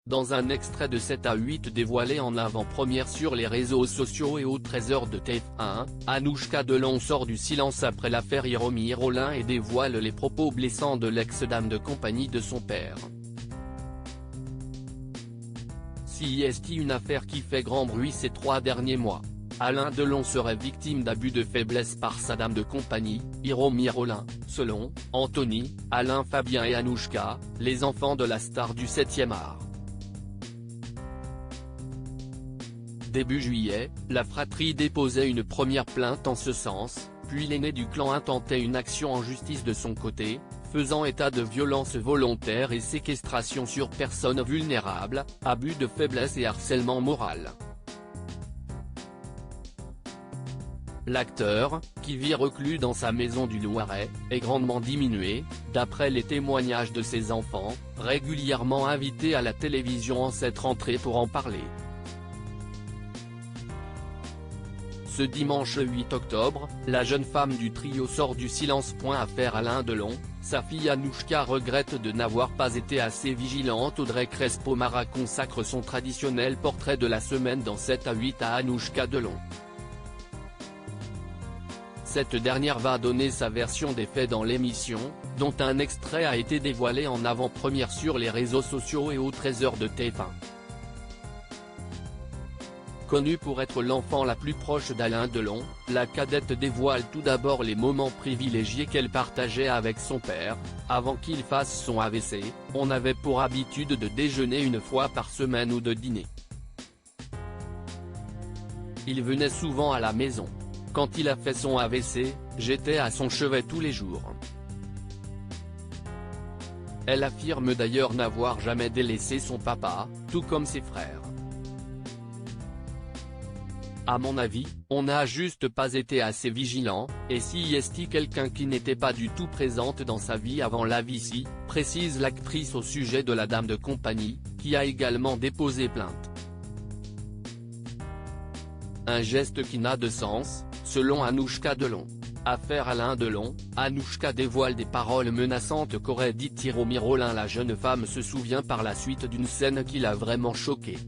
Dans un extrait de 7 à 8 dévoilé en avant-première sur les réseaux sociaux et au 13h de TF1, Anouchka Delon sort du silence après l'affaire Hiromir Rollin et dévoile les propos blessants de l'ex-dame de compagnie de son père. Si est une affaire qui fait grand bruit ces 3 derniers mois. Alain Delon serait victime d'abus de faiblesse par sa dame de compagnie, Hiromir Rollin, selon Anthony, Alain Fabien et Anouchka, les enfants de la star du 7e art. Début juillet, la fratrie déposait une première plainte en ce sens, puis l'aîné du clan intentait une action en justice de son côté, faisant état de violences volontaires et séquestration sur personnes vulnérables, abus de faiblesse et harcèlement moral. L'acteur, qui vit reclus dans sa maison du Loiret, est grandement diminué, d'après les témoignages de ses enfants, régulièrement invités à la télévision en cette rentrée pour en parler. Ce dimanche 8 octobre, la jeune femme du trio sort du silence. Affaire Alain Delon, sa fille Anouchka regrette de n'avoir pas été assez vigilante. Audrey Crespo-Mara consacre son traditionnel portrait de la semaine dans 7 à 8 à Anouchka Delon. Cette dernière va donner sa version des faits dans l'émission, dont un extrait a été dévoilé en avant-première sur les réseaux sociaux et au 13h de TF1. Connue pour être l'enfant la plus proche d'Alain Delon, la cadette dévoile tout d'abord les moments privilégiés qu'elle partageait avec son père. Avant qu'il fasse son AVC, on avait pour habitude de déjeuner une fois par semaine ou de dîner. Il venait souvent à la maison. Quand il a fait son AVC, j'étais à son chevet tous les jours. Elle affirme d'ailleurs n'avoir jamais délaissé son papa, tout comme ses frères. À mon avis, on n'a juste pas été assez vigilant, et si est quelqu'un qui n'était pas du tout présente dans sa vie avant l'AVC, précise l'actrice au sujet de la dame de compagnie, qui a également déposé plainte. Un geste qui n'a de sens, selon Anouchka Delon. Affaire Alain Delon, Anouchka dévoile des paroles menaçantes qu'aurait dites Hiromir Rollin. La jeune femme se souvient par la suite d'une scène qui l'a vraiment choquée.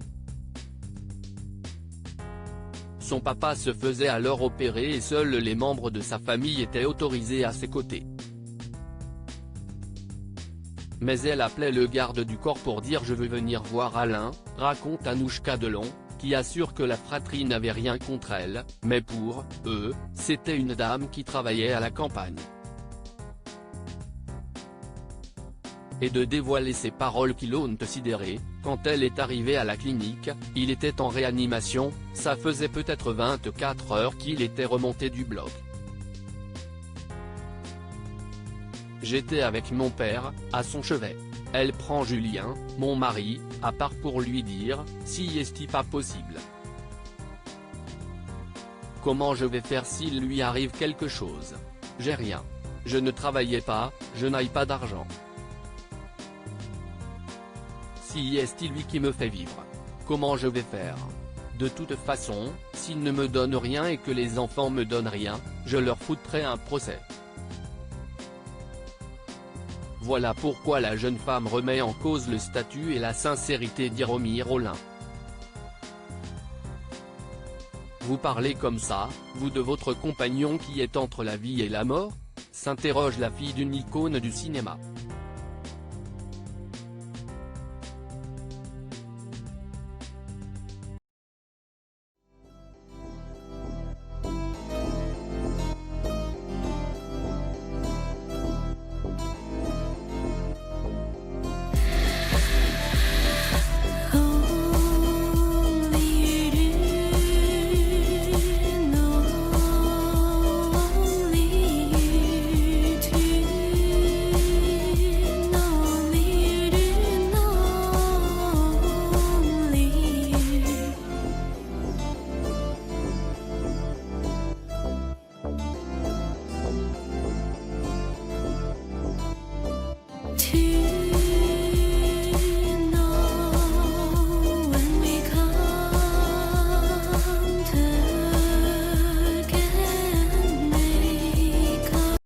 Son papa se faisait alors opérer et seuls les membres de sa famille étaient autorisés à ses côtés. Mais elle appelait le garde du corps pour dire « je veux venir voir Alain », raconte Anouchka Delon, qui assure que la fratrie n'avait rien contre elle, mais pour eux, c'était une dame qui travaillait à la campagne. Et de dévoiler ces paroles qui l'ont sidérée, quand elle est arrivée à la clinique, il était en réanimation, ça faisait peut-être 24 heures qu'il était remonté du bloc. J'étais avec mon père, à son chevet. Elle prend Julien, mon mari, à part pour lui dire, si est-ce pas possible. Comment je vais faire s'il lui arrive quelque chose? J'ai rien. Je ne travaillais pas, je n'ai pas d'argent. Si est lui qui me fait vivre. Comment je vais faire? De toute façon, s'ils ne me donnent rien et que les enfants me donnent rien, je leur foutrai un procès. Voilà pourquoi la jeune femme remet en cause le statut et la sincérité d'Hiromir Rollin. Vous parlez comme ça, vous de votre compagnon qui est entre la vie et la mort? S'interroge la fille d'une icône du cinéma.